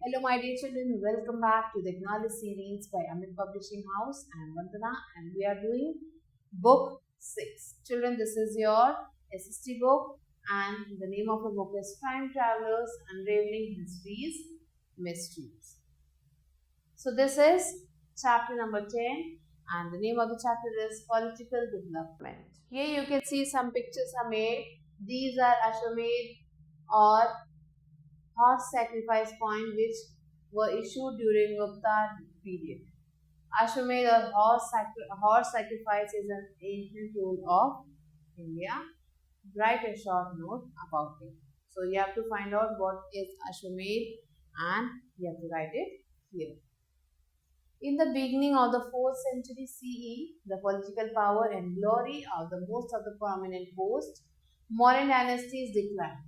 Hello, my dear children. Welcome back to the Acknowledge series by Amit Publishing House. I am Vandana, and we are doing Book 6. Children, this is your SST book, and the name of the book is Time Travelers Unraveling History's Mysteries. So, this is chapter number 10, and the name of the chapter is Political Development. Here you can see some pictures are made. These are Ashwamedh or horse sacrifice point which were issued during Gupta period. Ashwamedh or horse sacrifice is an ancient rule of India. Write a short note about it. So you have to find out what is Ashwamedh and you have to write it here. In the beginning of the 4th century CE, the political power and glory of the most of the prominent posts, Mauryan dynasties declined.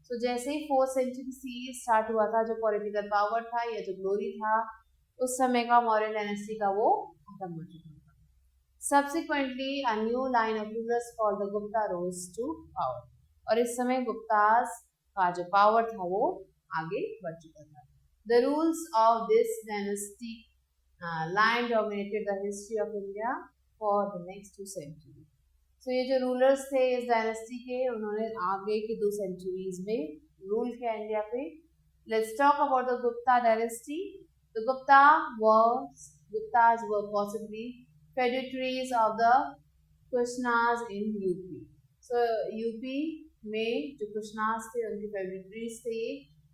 तो जैसे ही 4th century C start हुआ था, जो political power था या जो glory था उस समय का मौर्यन डायनेस्टी का वो खत्म हो चुका था. Subsequently a new line of rulers called the Gupta rose to power, और इस समय गुप्तास का जो पावर था वो आगे बढ़ चुका था. The rules of this dynasty line dominated the history of India for the next 2 century. तो ये जो रूलर्स थे इस डायनेस्टी के, उन्होंने आगे की 2 सेंचुरीज में रूल किया इंडिया पे. Let's talk about the Gupta dynasty. The Guptas were possibly feudatories of the Krishnas in UP. So UP में जो कृष्णास थे उनके फेड्यूटरीज थे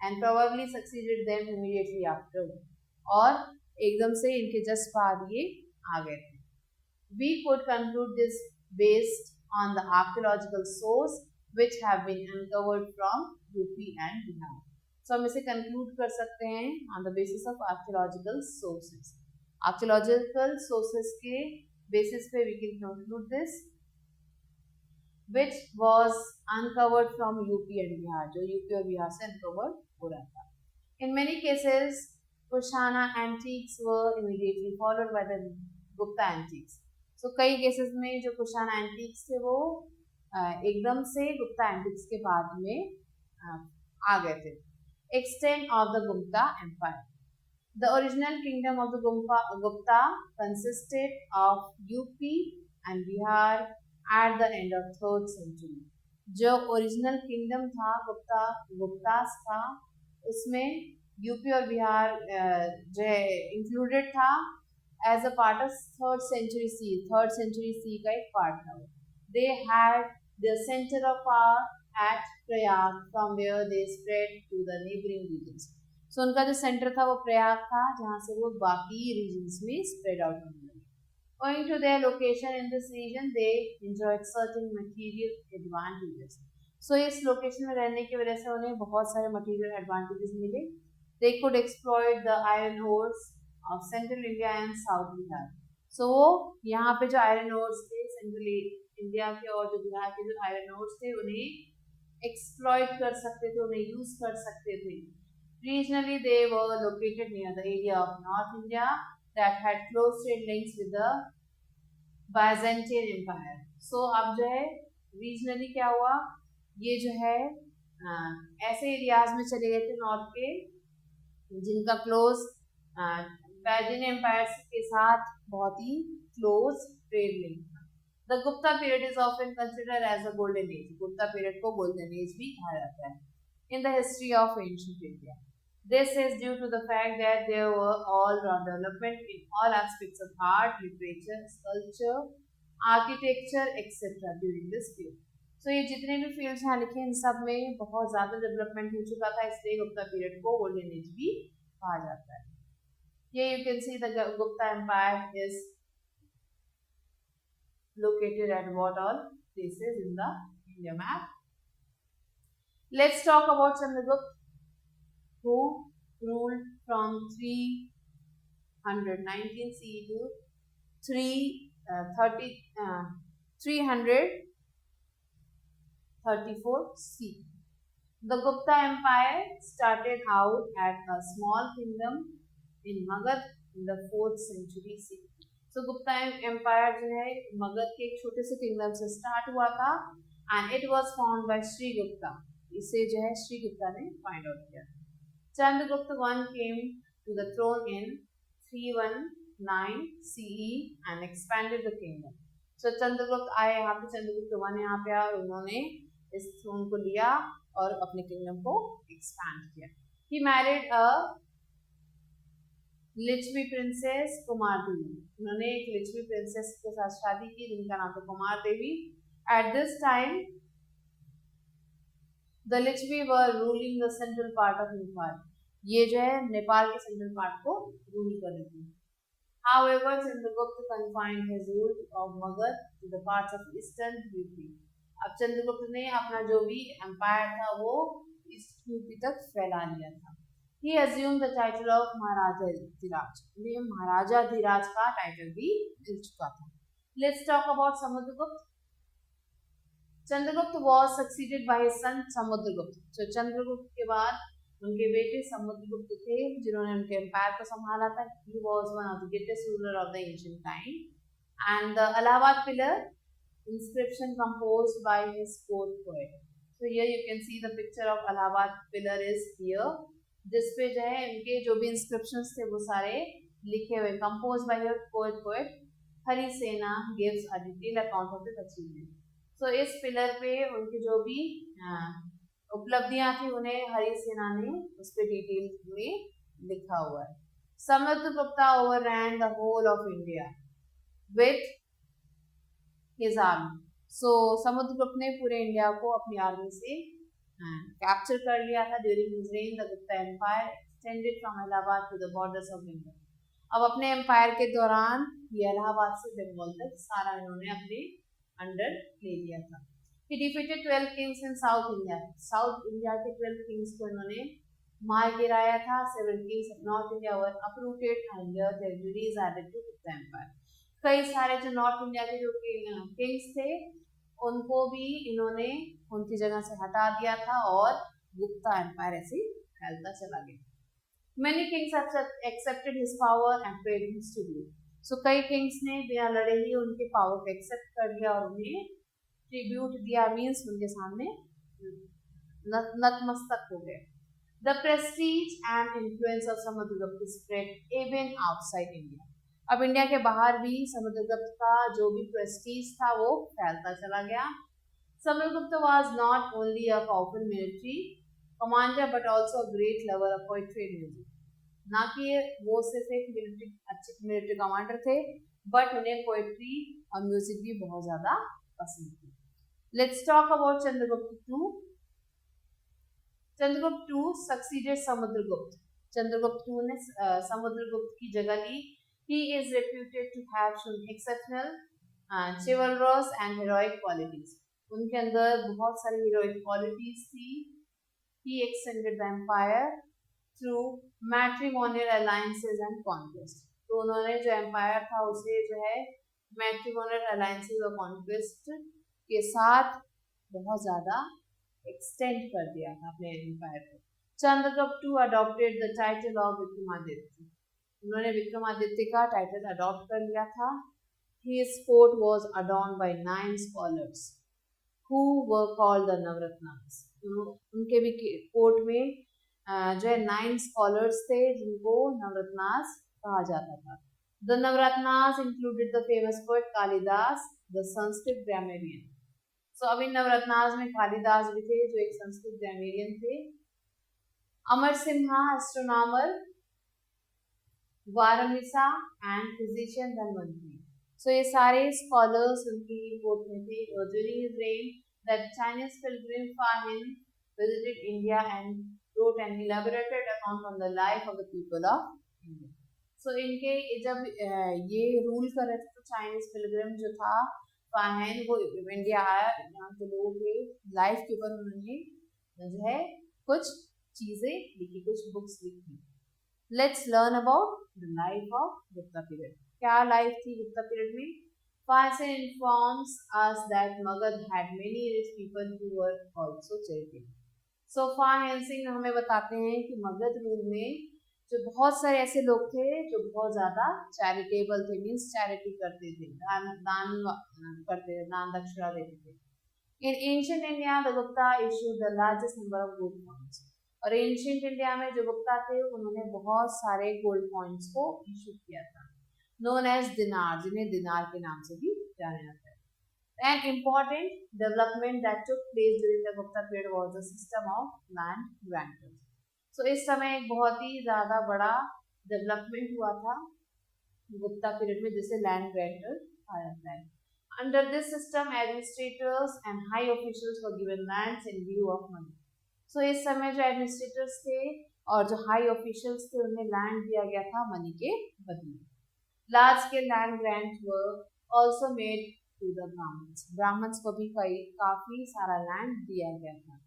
and probably succeeded them immediately after, और एकदम से इनके जस्ट बाद ये आ गए थे. We could conclude this based on the archaeological source which have been uncovered from UP and Bihar. So हम इसे conclude कर सकते हैं on the basis of archaeological sources. Archaeological sources के basis पे we can conclude this, which was uncovered from UP and Bihar, जो UP और बिहार से uncovered हो रहा था. In many cases, Kushana antiques were immediately followed by the Gupta antiques. तो कई केसेस में जो कुशाना एंटिक्स थे वो एकदम से गुप्ता एंटिक्स के बाद में आ गए थे. Extent of the Gupta empire. The original kingdom of the Gupta consisted of UP and Bihar at the end of 3rd century. जो ओरिजिनल किंगडम था गुप्तास का, उसमें यूपी और बिहार जो है इंक्लूडेड था as a part of 3rd century CE. 3rd century CE का एक पार्ट था. They had their center of power at Prayag, from where they spread to the neighboring regions. So उनका जो सेंटर था वो प्रयाग था, जहाँ से वो बाकी रीजन्स में स्प्रेड आउट होने लगे. Owing to their location in this region, they enjoyed certain material advantages. So इस लोकेशन में रहने की वजह से उन्हें बहुत सारे material advantages मिले. They could exploit the iron ores of Central India and South Bihar. So यहाँ पे जो आयरन ओर्स थे सेंट्रल इंडिया के और जो बिहार के जो आयरन ओर्स थे उन्हें एक्सप्लॉइट कर सकते थे, उन्हें यूज कर सकते थे. Regionally they were located near the area of North India that had close trade links with the Byzantine Empire. So अब जो है regionally क्या हुआ, ये जो है ऐसे एरियाज में चले गए थे नॉर्थ के जिनका क्लोज Byzantine Empire के साथ बहुत ही क्लोज ट्रेड लिंक था. The Gupta period is often considered as a golden age. Gupta period को गोल्डन एज भी कहा जाता है in the history of ancient India. This is due to the fact that there were all-round development in all aspects of art, literature, sculpture, architecture, etc. during this period. So ये जितने भी fields यहाँ लिखे इन सब में बहुत ज़्यादा development हो चुका था, इसलिए गुप्ता पीरियड को गोल्डन एज भी कहा जाता है. Here you can see the Gupta Empire is located at what all places in the India map. Let's talk about Chandragupta, who ruled from 319 CE to 334 CE. The Gupta Empire started out at a small kingdom in Magad in the 4th century CE. So Gupta Empire जो है मगध के एक छोटे से kingdom से start हुआ था and it was founded by Sri Gupta. इसे जो है श्री गुप्ता ने फाइंड आउट किया. Chandragupta I came to the throne in 319 CE and expanded the kingdom. So Chandragupta आए यहाँ पे, चंद्रगुप्त I यहाँ पे आए और उन्होंने इस थ्रोन को लिया और अपने किंगडम को एक्सपैंड किया. He married a Licchavi princess Kumar Devi. उन्होंने एक लिच्छवी प्रिंसेस के साथ शादी की जिनका नाम था कुमार देवी. At this time, the Lichvi were ruling the central part of Nepal. ये जो है नेपाल के सेंट्रल पार्ट को रूल कर रही थी. However, Chandragupta confined his rule of Magad to the parts of eastern UP. अब चंद्रगुप्त ने अपना जो भी एम्पायर था वो ईस्ट यूपी तक फैला लिया था. He assumed the title of Maharaja Dhiraj. उन्हें महाराजा धीराज का टाइटल भी मिल चुका था. Let's talk about Samudragupta. Chandragupta was succeeded by his son Samudragupta. So Chandragupta के बाद उनके बेटे समुद्रगुप्त थे जिन्होंने उनके एम्पायर को संभाला था. He was one of the greatest ruler of the ancient time. And the Allahabad pillar inscription composed by his court poet. So here you can see the picture of Allahabad pillar is here. जिस पे जो है उनके जो भी inscriptions थे वो सारे लिखे हुए. Composed by your poet Hari Sena gives a detailed account of the achievement. So इस पिलर पे उनकी जो भी उपलब्धियां थी उन्हें हरि सेना ने उस पे डिटेल में लिखा हुआ है. Samudragupta overran the whole of India with his army. So Samudragupta ने पूरे इंडिया को अपनी आर्मी से कैप्चर कर लिया था. During his reign the Gupta empire extended from Allahabad to the borders of Bengal. अब अपने एम्पायर के दौरान ये इलाहाबाद से बंगाल तक सारा इन्होंने अपने अंडर ले लिया था. He defeated 12 kings in South India. South India के 12 kings को इन्होंने मार गिराया था. 7 kings of North India were uprooted and their territories added to the empire. कई सारे जो नॉर्थ इंडिया के जो किंग्स थे उनको भी इन्होंने उनकी जगह से हटा दिया था और गुप्ता एम्पायर ऐसे फैलता चला गया. Many kings accepted his power and paid him tribute. So कई किंग्स ने बिना लड़े ही उनके पावर को एक्सेप्ट कर लिया और उन्हें ट्रिब्यूट दिया. मीन्स उनके सामने नतमस्तक हो गए. The prestige and influence of Samudragupta spread even outside India. अब इंडिया के बाहर भी समुद्रगुप्त का जो भी प्रेस्टीज था वो फैलता चला गया. Samudragupta was not only a powerful military commander but also a great lover of poetry and music. ना कि वो सिर्फ एक अच्छे मिलिट्री कमांडर थे बट उन्हें पोएट्री और म्यूजिक भी बहुत ज्यादा पसंद थी. Let's talk about Chandragupta II. Chandragupta II succeeded Samudragupta. Chandragupta II ने समुद्रगुप्त की जगह ली. He is reputed to have shown exceptional chivalrous and heroic qualities. उनके अंदर बहुत सारी heroic qualities थी. He extended the empire through matrimonial alliances and conquest. तो उन्होंने जो एम्पायर था उसे जो है मैट्रिमोनियल अलायंसेस और कॉन्क्वेस्ट के साथ बहुत ज़्यादा एक्सटेंड कर दिया था अपने एम्पायर को. Chandragupta II adopted the title of Vikramaditya. उन्होंने विक्रमादित्य का टाइटल अडॉप्ट कर लिया था. His court was adorned by 9 scholars who were called the Navratnas. उनके भी कोर्ट में जो है 9 स्कॉलर्स थे जिनको नवरत्नास कहा जाता था. The Navratnas included the famous poet Kalidas, the Sanskrit grammarian. So अब इन नवरत्नास में कालिदास भी थे जो एक संस्कृत ग्रामेरियन थे. अमर सिन्हा एस्ट्रोनॉमर, वारमिसा एंड फिजिशियन धनवंतरी. सो ये सारे स्कॉलर्स उनकी कोर्ट में थे. During his reign, the Chinese pilgrim Fahin visited India and wrote an elaborated account on the life of the people of India. So इनके जब ये रूल कर रहे थे तो चाइनीज पिलग्रिम जो था फाहिन वो इंडिया आया. यहाँ के लोगों के लाइफ के ऊपर उन्होंने जो है कुछ चीजें लिखी, कुछ बुक्स लिखी. Let's learn about the life of Gupta period. क्या लाइफ थी गुप्ता पीरियड में? Fahin informs us that Magad had many rich people who were also charitable. So Fahin Singh हमें बताते हैं कि मगध रूल में जो बहुत सारे ऐसे लोग थे जो बहुत ज्यादा चैरिटेबल थे. मीन्स चैरिटी करते थे, दान करते थे, दान दक्षिणा देते थे. In ancient India, the Gupta issued the largest number of gold coins. और एंशियंट इंडिया में जो गुप्ता थे उन्होंने बहुत सारे गोल्ड कॉइन्स को इशू किया था, नोन एज दिनार, जिन्हें दिनार के नाम से भी जाना जाता है. An important development that took place during the Gupta period was the system of land grantors. So इस समय एक बहुत ही ज़्यादा बड़ा डेवलपमेंट हुआ था गुप्ता पीरियड में, जिसे लैंड ग्रांटर कहा जाता है. Under this system, administrators and high officials were given lands in lieu of money. So इस समय जो एडमिनिस्ट्रेटर्स थे और जो हाई ऑफिशियल्स थे उन्हें लैंड दिया गया था मनी के बदले. Large scale land grant were also made to the Brahmans. Brahmans को भी काफी सारा लैंड दिया गया था.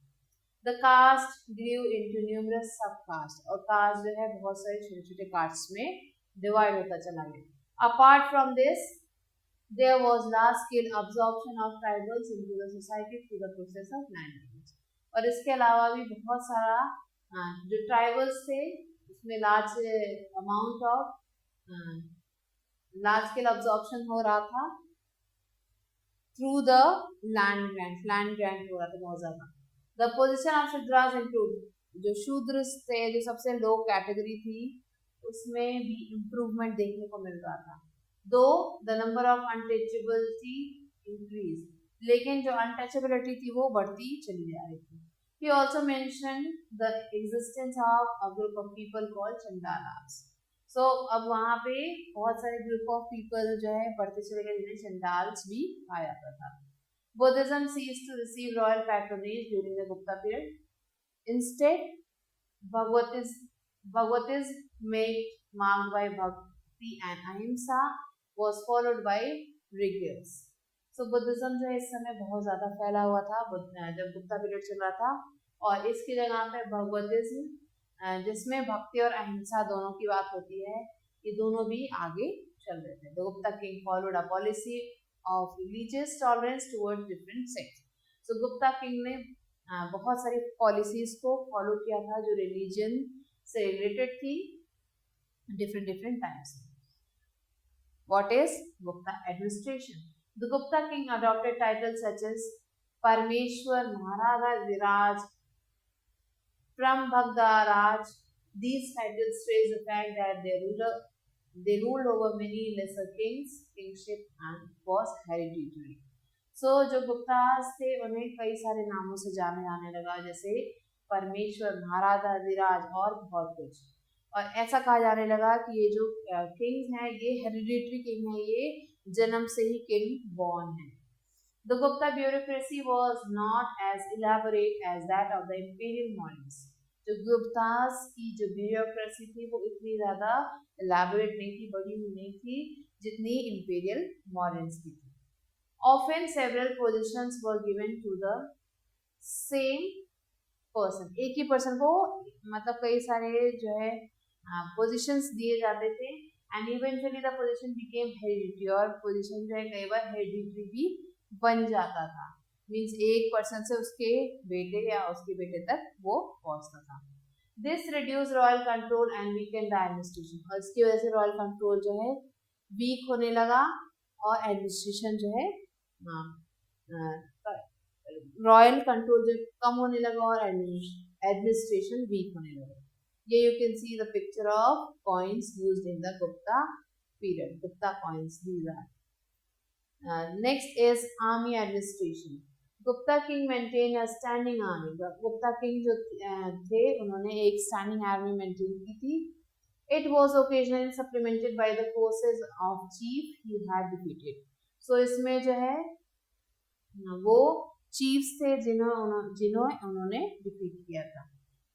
The caste grew into numerous sub caste. और कास्ट जो है बहुत सारे छोटे छोटे कास्ट में डिवाइड होता चला गया. Apart from this there was large scale absorption of tribals into the society through the process of land grants. और इसके अलावा भी बहुत सारा जो ट्राइबल्स थे उसमें large amount of large scale absorption हो रहा था through the land grant. Land grant हो रहा था बहुत ज्यादा. The position of Shudras improve. जो शूद्र थे, जो सबसे लो कैटेगरी थी, उसमें भी इम्प्रूवमेंट देखने को मिल रहा था. Though the number of untouchability increased, लेकिन जो untouchability थी वो बढ़ती चली जा रही थी. He also mentioned the existence of a group of people called Chandalas. So अब वहाँ पे बहुत सारे group of people जो है बढ़ते चले गए, जिन्हें चंडाल्स भी कहा जाता था. Buddhism ceased to receive royal patronage during the Gupta period. Instead, Bhagavatism made marked by bhakti and ahimsa was followed by rituals. So Buddhism जो है इस समय बहुत ज़्यादा फैला हुआ था जब गुप्ता पीरियड चल रहा था, और इसकी जगह पे भगवतिज्म, जिसमें भक्ति और अहिंसा दोनों की बात होती है, ये दोनों भी आगे चल रहे थे. The Gupta king followed a policy of religious tolerance towards different sects. So Gupta king ने बहुत सारी पॉलिसीज को फॉलो किया था जो रिलीजन से रिलेटेड थी different times. What is Gupta administration? The Gupta king adopted titles such as Parameshwar, Maharaja Viraj, Prambhagda Raj. These titles trace the fact that they ruled over many lesser kings. Kingship and was hereditary. So जो गुप्तास थे उन्हें कई सारे नामों से जाने जाने लगा, जैसे परमेश्वर, महाराजा विराज और बहुत कुछ. और ऐसा कहा जाने लगा कि ये जो किंग्स हैं ये हेरिडिटरी किंग है, ये जन्म से ही किंग बॉर्न है. The Gupta bureaucracy was not as elaborate as that of the imperial Mauryans. जो गुप्तास की जो ब्यूरोक्रेसी थी वो इतनी ज़्यादा इलैबोरेट नहीं थी, बड़ी हुई नहीं थी जितनी इंपीरियल मॉरियंस की थी. Often several positions were given to the same person. एक ही पर्सन को मतलब कई सारे जो है पोजीशंस दिए जाते थे, and eventually the position became hereditary. और पोजीशन जो है कई बार हेरिडिटरी भी बन जाता था, मींस एक पर्सन से उसके बेटे या उसके बेटे तक वो पहुंचता था. This reduce royal control and Weeknd the administration. और इसकी वजह से रॉयल कंट्रोल जो है वीक होने लगा और एडमिनिस्ट्रेशन जो है रॉयल कंट्रोल जो कम होने लगा और एडमिनिस्ट्रेशन वीक होने लगा. Here you can see the picture of coins used in the Gupta period. Gupta coins, these are. Next is army administration. Gupta king maintained a standing army. Gupta king जो थे उन्होंने एक standing army maintain की थी. It was occasionally supplemented by the forces of chief he had defeated. So इसमें जो है वो chiefs थे जिन्होंने उन्होंने defeat किया था.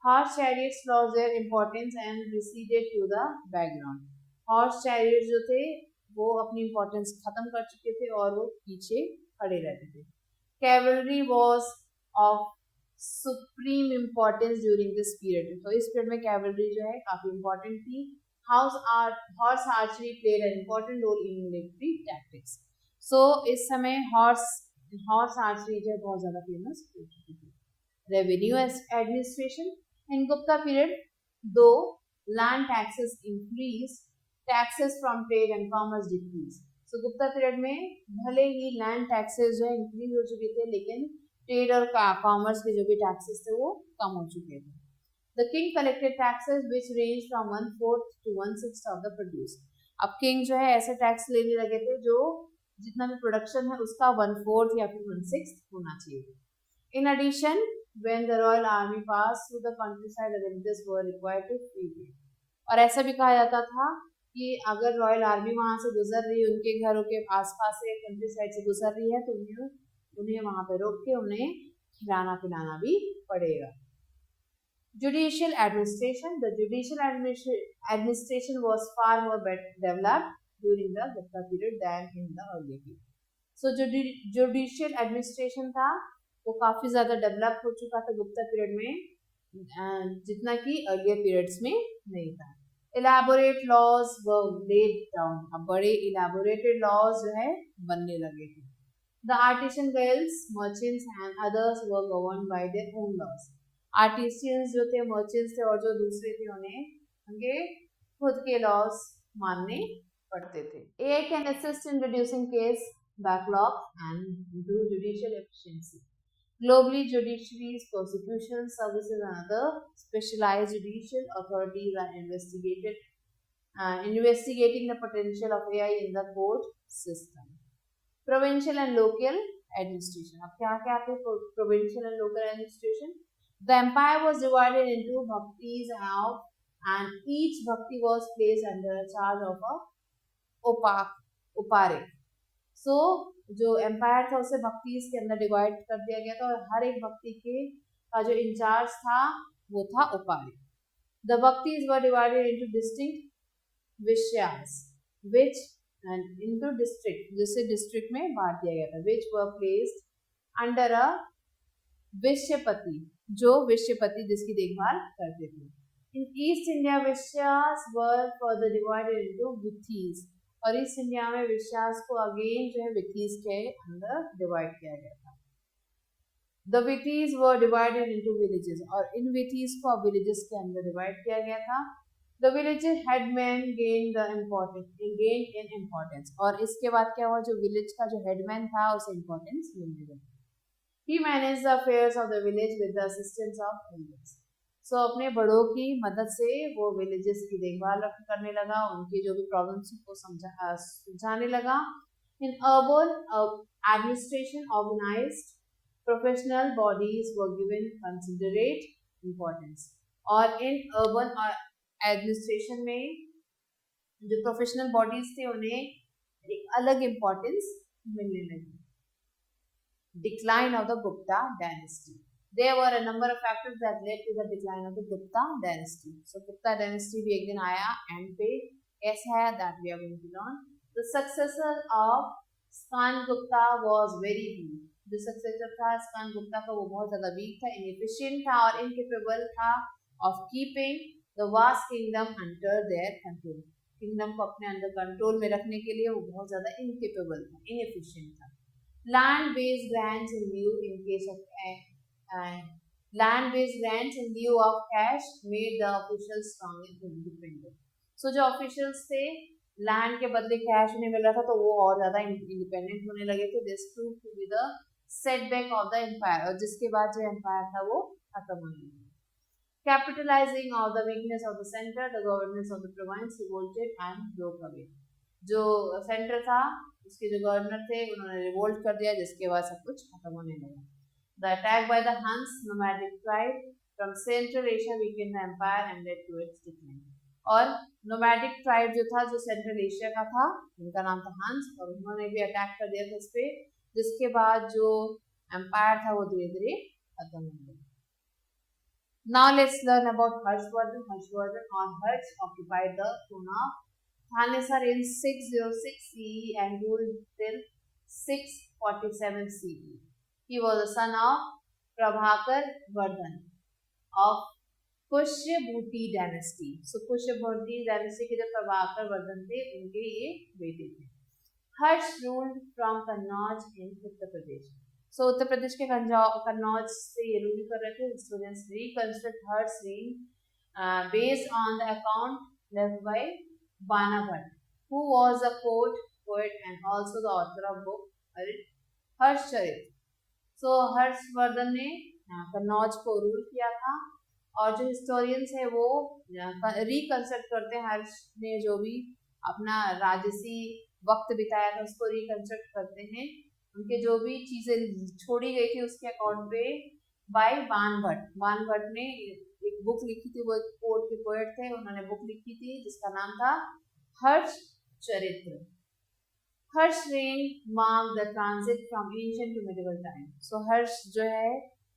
Horse chariots lost their importance and receded to the background. Horse chariots जो थे वो अपनी importance खत्म कर चुके थे और वो पीछे खड़े रहते थे. Cavalry was of supreme importance during this period. तो इस period में cavalry जो है काफी important थी. Horse archery played an important role in military tactics. So इस समय horse archery जो है बहुत ज़्यादा famous हो चुकी थी. Revenue administration. In Gupta period, though land taxes increased, taxes from trade and commerce decreased. So Gupta period में भले ही land taxes जो है increase हो चुके थे, लेकिन trade और commerce के जो भी taxes थे वो कम हो चुके थे. The king collected taxes which ranged from 1/4 to 1/6 of the produce. अब किंग जो है ऐसे टैक्स लेने लगे थे जो जितना भी प्रोडक्शन है उसका 1/4 या फिर 1/6 होना चाहिए. In addition, when the royal army passed through the countryside, the villagers were required to feed it. और ऐसा भी कहा जाता था कि अगर रॉयल आर्मी वहां से गुजर रही है, उनके घरों के आसपास से कंट्री साइड से गुजर रही है, तो उन्हें वहां पे रोक के उन्हें खिलाना पिलाना भी पड़ेगा. Judicial administration. The judicial administration was far more developed during the Gupta period than in the early period. So judicial administration था वो काफी ज्यादा डेवलप हो चुका था गुप्ता पीरियड में, जितना कि अर्लियर पीरियड्स में नहीं था. Elaborate laws were laid down. अब बड़े elaborated laws जो है बनने लगे थे. The artisan guilds, merchants and others were governed by their own laws. Artisans जो थे, मर्चेंट्स थे और जो दूसरे थे उन्हें उनके खुद के लॉस मानने पड़ते थे. AI can assist in reducing case backlog and improve judicial efficiency. Globally, judiciaries, prosecution services and other specialized judicial authorities are investigating the potential of AI in the court system. Provincial and local administration. अब क्या क्या थे provincial and local administration? The empire was divided into bhaktis and each bhakti was placed under a charge of a uparik. So जो empire था उसे भक्तिस के अंदर divide कर दिया गया था और हर एक भक्ति के का जो इंचार्ज था वो था उपारिक. The bhaktis were divided into distinct vishyas which and into district, जिसे डिस्ट्रिक्ट में बांट दिया गया था, which were placed under a विश्यपति, जो विश्यपति जिसकी देखभाल करते थे. In East India, vishyas were further divided into vithis. और ईस्ट इंडिया में विश्यास को अगेन जो है विथीज के अंदर डिवाइड किया गया था. The vithis were divided into villages और इन विथीज को अब विलेजेस के अंदर डिवाइड किया गया था. The villages headman gain in importance और इसके बाद क्या हुआ, जो विलेज का जो हेडमैन था उसे इम्पोर्टेंस मिलने लगी. He manage the affairs of the village with the assistance of elders. So अपने बड़ों की मदद से वो विलेजेस की देखभाल करने लगा, उनकी जो भी प्रॉब्लम्स को सुलझाने लगा. In urban administration organised professional bodies were given considerate importance. और इन अर्बन एडमिनिस्ट्रेशन में जो प्रोफेशनल बॉडीज थे उन्हें एक अलग इम्पोर्टेंस मिलने लगी. Decline of the Gupta dynasty. There were a number of factors that led to the decline of the Gupta dynasty. So Gupta dynasty भी एक दिन आया एंड पे कैसा है that we are going to learn. The successor of Skan Gupta was very weak. जो successor था Skan Gupta का वो बहुत ज़्यादा weak था, inefficient था और incapable था of keeping the vast kingdom under their control. Kingdom को अपने अंदर कंट्रोल में रखने के लिए वो बहुत ज़्यादा incapable था, inefficient था. Land-based grants in lieu in case of land-based grants in lieu of cash made the officials strong and independent. So जो officials थे land के बदले कैश उन्हें मिल रहा था तो वो और ज़्यादा इंडिपेंडेंट होने लगे थे. This proved to be the setback of the empire और जिसके बाद जो empire था वो खत्म होने लगा. Capitalizing on the weakness of the center, the governors of the province revolted and broke away. जो सेंटर था उसके जो गवर्नर थे उन्होंने रिवोल्ट कर दिया जिसके बाद सब कुछ खत्म होने लगा. The attack by the Huns nomadic tribe from Central Asia weakened the empire and led to its decline. और nomadic tribe जो था जो Central Asia का था उनका नाम था हंस और उन्होंने भी अटैक कर दिया था इस पे जिसके बाद जो empire था वो धीरे धीरे खत्म हो गया. Now let's learn about Harshvardhan. Harshvardhan or Harsh occupied the throne of Thanesar in 606 CE and ruled till 647 CE. He was the son of Prabhakar Vardhan of Pushyabhuti dynasty. So Pushyabhuti dynasty के जो प्रभाकर वर्धन थे उनके ये बेटे थे. Harsh ruled from Kannauj in Uttar Pradesh. So Uttar Pradesh के कन्नौज से ये रूल कर रहे थे. Students reconstruct Harsh's reign based on the account left by Bana Bhatt, who was a court poet and also the author of book Harshcharit. So Harshvardhan ने कन्नौज को rule किया था और जो हिस्टोरियंस है वो रिकंस्ट्रक्ट करते हैं हर्ष ने जो भी अपना राजसी वक्त बिताया था उसको रिकंस्ट्रक्ट करते हैं, उनके जो भी चीजें छोड़ी गई थी उसके अकाउंट पे बाय बाण भट्ट ने एक बुक लिखी थी, वो एक पोर्ट के पोएट थे, उन्होंने बुक लिखी थी जिसका नाम था Harshacharita. Harsha reign mark the transit from ancient to medieval time. So Harsha जो है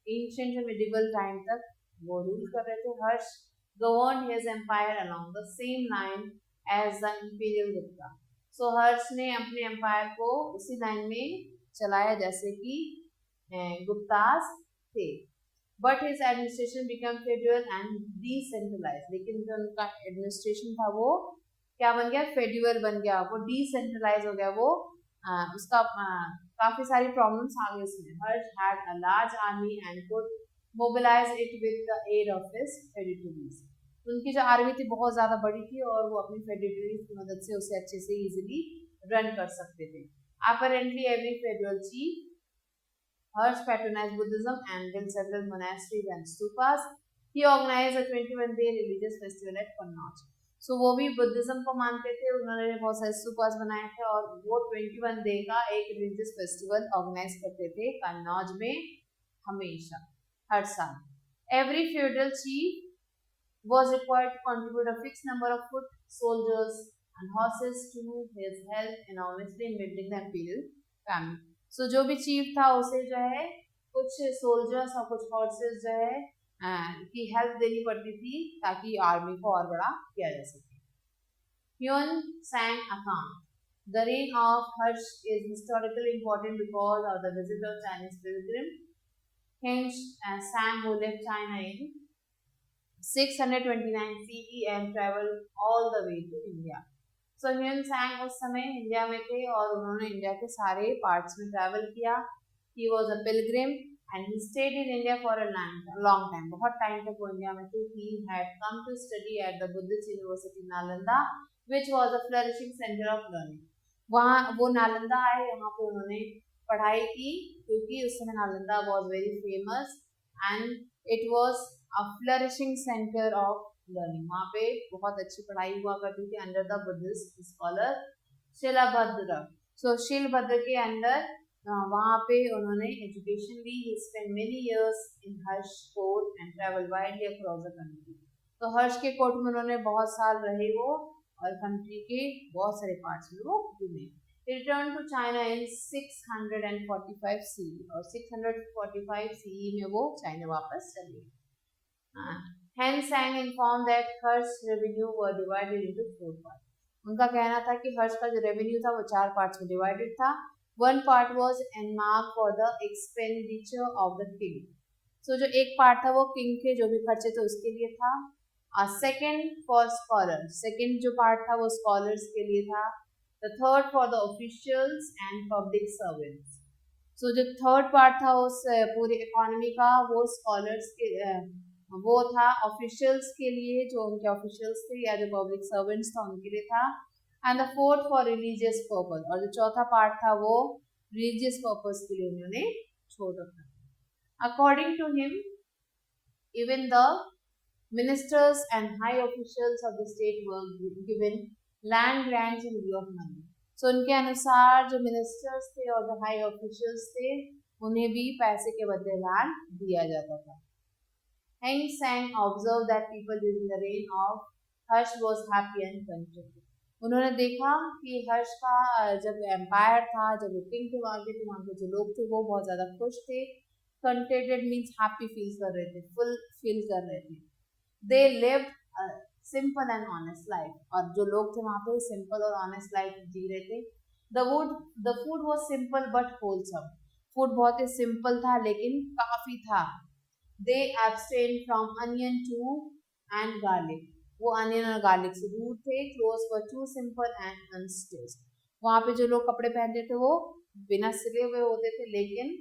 एंशिएंट टू मिडिवल टाइम तक वो रूल कर रहे थे। Harsha govern his empire along the same line as the imperial Gupta. So Harsha ने अपने एम्पायर को उसी लाइन में चलाया जैसे कि गुप्तास थे। But his administration become federal and decentralise, लेकिन जो उनका एडमिनिस्ट्रेशन था वो क्या बन गया, फेडरल बन गया, वो डिसेंट्रलाइज हो गया, वो उसका काफी सारी प्रॉब्लम्स आ गई इसमें। Harsha had a large army and could mobilize it with the aid of his feudatories. उनकी जो आर्मी थी बहुत ज्यादा बड़ी थी और वो अपनी फेडरेटरीज की मदद से उसे अच्छे से इजीली रन कर सकते थे। Apparently every federal chief Harsh patronized Buddhism and built several monasteries and stupas. He organized a 21-day religious festival at Kannauj. So वो भी बुद्धिज्म को मानते थे, उन्होंने बहुत सारे स्तूपास बनाए थे और वो 21 डे का एक रिलीजियस फेस्टिवल ऑर्गेनाइज करते थे कन्नौज में हमेशा हर साल। Every feudal chief was required to contribute a fixed number of foot soldiers and horses to his help enormously in building the imperial family. So जो भी चीफ था उसे जो है कुछ सोल्जर्स और कुछ हॉर्सेस जो है की हेल्प देनी पड़ती थी ताकि आर्मी को और बड़ा किया जा सके। Hyun Sang account. The reign of Harsh is historically important because of the visit of Chinese pilgrim Hyun Sang, who left China in 629 CE and traveled all the way to India. So Hyun सैंग उस समय India में थे और उन्होंने India के सारे parts में travel किया। He was a pilgrim and he stayed in India for a long time. बहुत टाइम तक वो इंडिया में थे। He had come to study at the Buddhist University Nalanda, which was a flourishing center of learning. वहाँ वो नालंदा आए, यहाँ पे उन्होंने पढ़ाई की क्योंकि उस समय Nalanda was very famous and it was a flourishing center of learning. वहाँ पे बहुत अच्छी पढ़ाई हुआ करती थी under the Buddhist scholar Shilabhadra. So Shilabhadra के अंडर वहाँ पे उन्होंने एजुकेशन ली। He spend many years in Harsha court and travel widely across the country. तो हर्ष के कोर्ट में उन्होंने बहुत साल रहे वो और कंट्री के बहुत सारे पार्ट्स में वो घूमे। Return to China in 645 CE और 645 CE में वो चाइना वापस चले। Hence Sang informed that Harsh's revenue were divided into 4 parts. उनका कहना था कि हर्ष का जो रेवेन्यू था वो 4 पार्ट्स में डिवाइडेड था। One part was earmarked for the expenditure of the king. So जो एक पार्ट था वो किंग के जो भी खर्चे थे उसके लिए था। Second for scholars. Second जो पार्ट था वो स्कॉलर्स के लिए था। The third for the officials and public servants. So जो थर्ड पार्ट था उस पूरी इकोनॉमी का वो स्कॉलर्स के वो था ऑफिशियल्स के लिए, जो उनके ऑफिशियल्स थे या जो पब्लिक सर्वेंट्स था उनके लिए था। And the fourth for religious purpose, और जो चौथा पार्ट था वो रिलीजियस पर्पस के लिए उन्होंने छोड़ रखा था। According to him even the ministers and high officials of the state were given land grants in lieu of money. So उनके अनुसार जो मिनिस्टर्स थे और जो हाई ऑफिशियल्स थे उन्हें भी पैसे के बदले लैंड दिया जाता था। Heng Sang observed that people during the reign of Harsh was happy and contented. उन्होंने देखा कि हर्ष का जब एम्पायर था, जब वो किंग थे वहाँ के जो लोग थे वो बहुत ज़्यादा खुश थे। कंटेंटेड मीन्स हैप्पी फील कर रहे थे, फुल फील कर रहे थे। They lived simple and honest life, और जो लोग थे वहाँ पे सिंपल और ऑनेस्ट लाइफ जी रहे थे। The food was simple but wholesome. Food बहुत ही सिंपल था लेकिन काफ़ी था। They abstained from onion too and garlic. वो अनियन और गार्लिक से दूर थे। Clothes were too simple and unstitched. वहाँ पे जो लोग कपड़े पहनते थे वो बिना सिले हुए होते थे लेकिन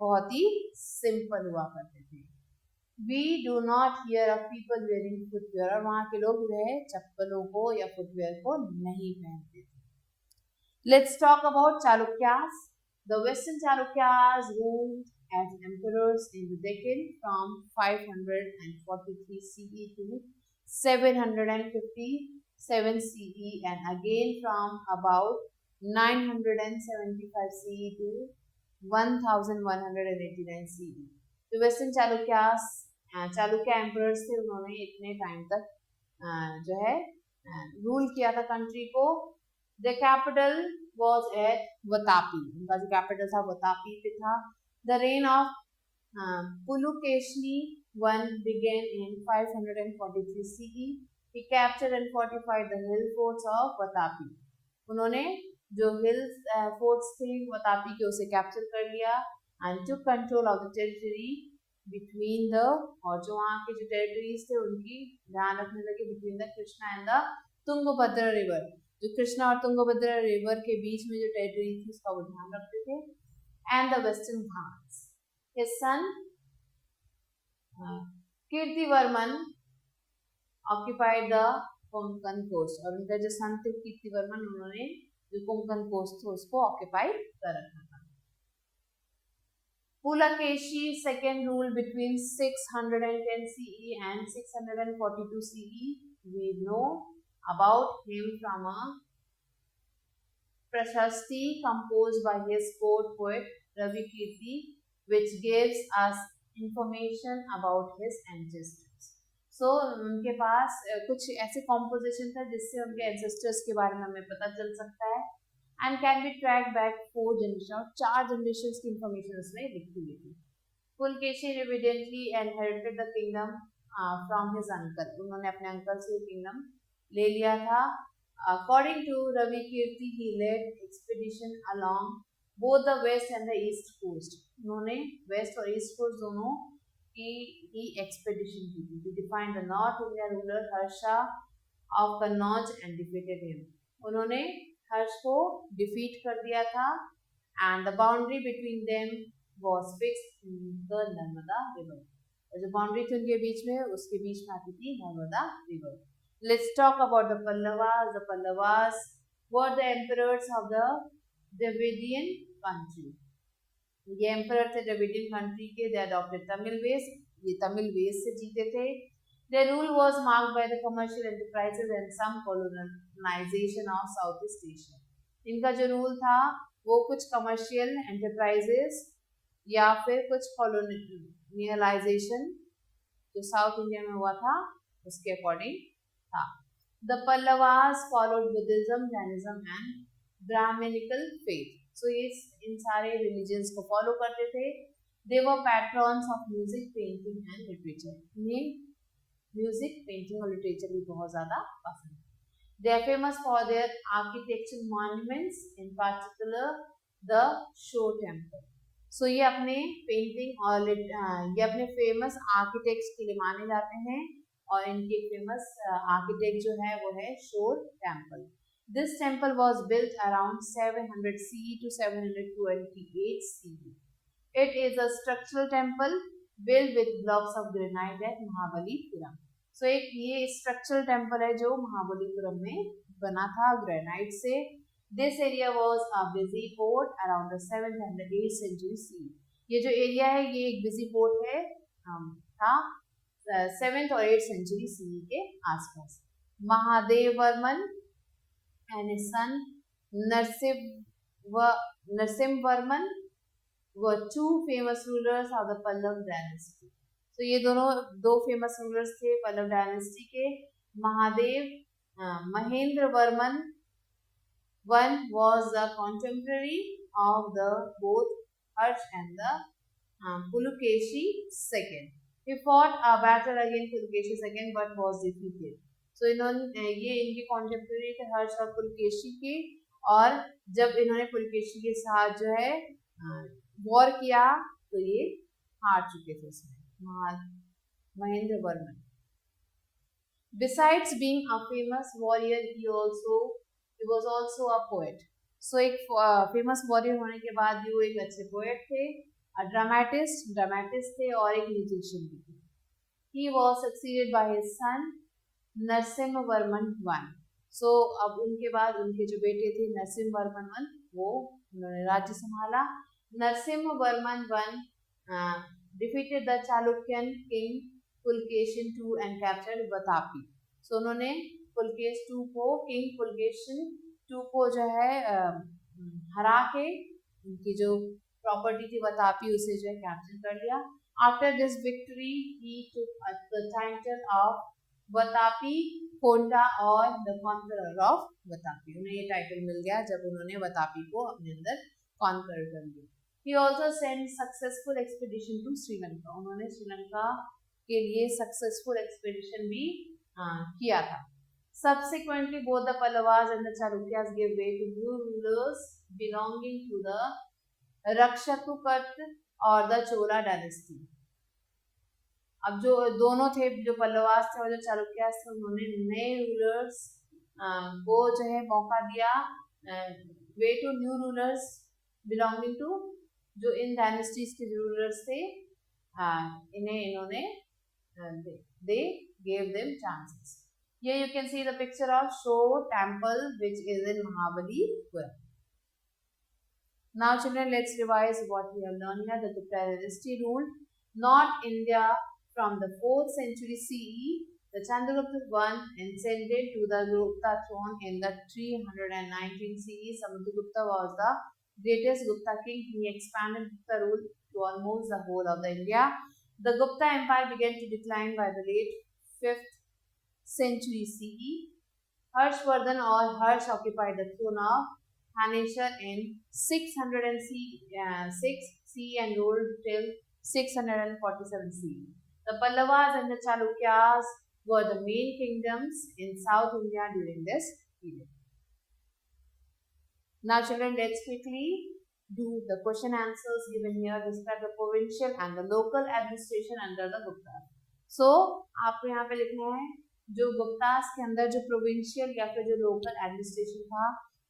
बहुत ही सिंपल हुआ करते थे। We do not hear of people wearing footwear, और वहाँ के लोग जो है चप्पलों को या फुटवेयर को नहीं पहनते थे। Let's talk about Chalukyas. The Western Chalukyas ruled as emperors in the Deccan from 543 CE to 757 CE, and again from about 975 CE to 1189 CE. जो वेस्टर्न चालुक्य एम्परर्स थे, उन्होंने इतने टाइम तक जो है रूल किया था कंट्री को. The capital was at Vatapi. उनका जो कैपिटल था वतापी पे था. The reign of Pulukeshni I began in 543 CE. He captured and fortified the hill forts of Vatapi. उन्होंने जो हिल्स फोर्ट्स थे वतापी के उसे कैप्चर कर लिया and took control of the territory between the, और जो वहाँ के जो टेरिटरीज थे उनकी ध्यान रखने लगे between the Krishna and the Tungabhadra river. जो कृष्णा और तुंगभद्रा रिवर के बीच में जो टेरिटरी थी उसका वो ध्यान रखते थे. And the western Ghats. His son Kirtivarman occupied the Konkan coast, और उनका जो सन थे कीर्तिवर्मन, उन्होंने जो कोंकण कोस्ट था उसको ऑक्यूपाई कर रखा था. Pulakeshi second ruled between 610 CE and 642 CE. We know about him from a prashasti composed by his court poet Ravi Kirti, which gives us information about his ancestors. So उनके पास कुछ ऐसे composition था जिससे उनके ancestors के बारे में हमें पता चल सकता है, and can be tracked back 4 generations, और 4 generations की information उसमें लिखी हुई थी. Pulkeshi evidently inherited the kingdom from his uncle. उन्होंने अपने अंकल से kingdom ले लिया था. According to Ravi Kirti, he led expedition along both the west and the east coast. उन्होंने west और east coast दोनों की ही expedition की थी. He defined the North India ruler Harsha of Kannauj and defeated him. उन्होंने हर्ष को defeat कर दिया था, and the boundary between them was fixed in the Narmada river. और जो boundary थी उनके बीच में, उसके बीच में आती थी Narmada river. Let's talk about the Pallavas. The Pallavas were the emperors of the Dravidian country. ये emperor थे Dravidian country के. They adopted Tamil ways. ये तमिल ways से जीते थे. Their rule was marked by the commercial enterprises and some colonization of Southeast Asia. इनका जो rule था वो कुछ commercial enterprises या फिर कुछ colonialization जो South India में हुआ था उसके according. The Pallavas followed Buddhism, Jainism and Brahminical faith. So ये इन सारे religions को follow करते थे. They were patrons of music, painting and literature. इन्हें music, painting और literature भी बहुत ज़्यादा पसंद. They are famous for their architectural monuments, in particular the Shore Temple. So ये अपने painting और ये अपने famous architects के लिए माने जाते हैं, और इनके फेमस आर्किटेक्ट जो है वो है shore temple. This temple was built around 700 CE to 728 CE. It is a structural temple built with blocks of granite at Mahabalipuram. So एक ये स्ट्रक्चरल टेम्पल है जो महाबलीपुरम में बना था ग्रेनाइट से. This area was a busy port around the 7th and 8th century CE. ये जो एरिया है ये एक बिजी पोर्ट है था 7th और 8th century CE के आसपास. Mahadev Varman and his son Narsimhavarman were two famous rulers of the Pallav dynasty. So ये दोनों दो famous rulers थे पल्लव dynasty के. Mahadev Mahendravarman I was the contemporary of the both Harsh and the Pulukeshi II. He fought a battle against Pulkeshi II but was defeated. So इन्होंने ये इनके contemporary थे हर्ष और पुलकेशी के, और जब इन्होंने पुलकेशी के साथ जो है वॉर किया तो ये हार चुके थे इसमें. Mahendra Varman. Besides being a famous warrior, he was also a poet. So एक famous warrior होने के बाद भी वो एक अच्छे poet थे, a dramatist थे, और एक musician भी थे. He was succeeded by his son Narsimhavarman I. सो अब उनके बाद उनके जो बेटे थे नरसिम्हा वर्मन वन, वो उन्होंने राज्य संभाला. Narasimha Varman one defeated the Chalukyan king Pulkeshi II and captured Vatapi. So उन्होंने पुलकेश II को, किंग पुलकेशन II को जो है हरा के उनकी जो प्रॉपर्टी थी वतापी उसे जो है कैप्चर कर लिया. After this victory he took the title of Vatapikonda और द कॉन्करर ऑफ वतापी. उन्हें ये टाइटल मिल गया जब उन्होंने वतापी को अपने अंदर कॉन्कर कर लिया. He also sent successful expedition to Sri Lanka. उन्होंने श्रीलंका के लिए सक्सेसफुल एक्सपेडिशन भी किया था. Subsequently, both the Pallavas and the Chalukyas gave way to new rulers belonging to the Rakshatupat और the Chola dynasty. अब जो दोनों थे, जो पल्लवास थे और जो चालुक्यास थे, उन्होंने नए रूलर्स को जो है मौका दिया. Way to new rulers belonging to, जो इन डायनेस्टीज के रूलर्स थे, इन्होंने they gave them chances. Here you can see the picture of Shore Temple which is in Mahabalipuram. Now children, let's revise what we have learned here. The Gupta dynasty ruled North India from the 4th century CE. The Chandragupta I ascended to the Gupta throne in the 319 CE. Samudragupta was the greatest Gupta king. He expanded Gupta rule to almost the whole of the India. The Gupta Empire began to decline by the late 5th century CE. Harshvardhan or Harsh occupied the throne of Thaneshwar in 606 CE and ruled till 647 CE. The Pallavas and the Chalukyas were the main kingdoms in South India during this period. Now children, let's quickly do the question answers given here. Describe the provincial and the local administration under the Gupta. So आपको यहाँ पे लिखना है जो गुप्तास के अंदर जो provincial या फिर जो लोकल एडमिनिस्ट्रेशन था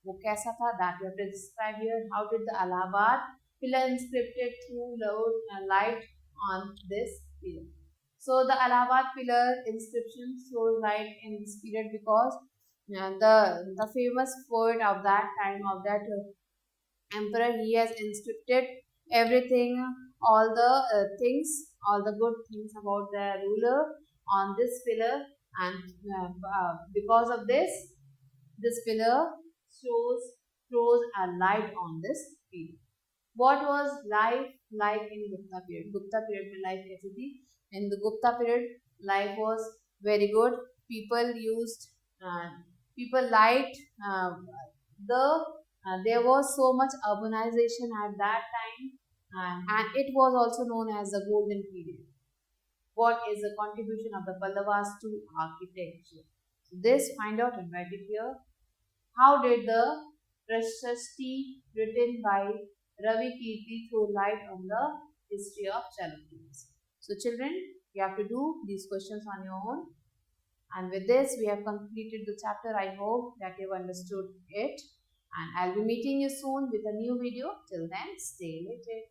वो कैसा था. That you have to describe here. How did the Allahabad pillar inscripted through light on this pillar. So the Allahabad pillar inscription shows light in this period because the famous poet of that time, of that emperor, he has inscripted everything, all the things, all the good things about the ruler on this pillar, and because of this pillar throws a light on this period. What was life like in Gupta period? Gupta period में life कैसी थी? In the Gupta period, life was very good. People liked there was so much urbanization at that time, and it was also known as the golden period. What is the contribution of the Pallavas to architecture? So this, find out and write it here. How did the Prashasti written by Ravi Kirti throw light on the history of Chalukyas? So children, you have to do these questions on your own. And with this, we have completed the chapter. I hope that you have understood it. And I'll be meeting you soon with a new video. Till then, stay later.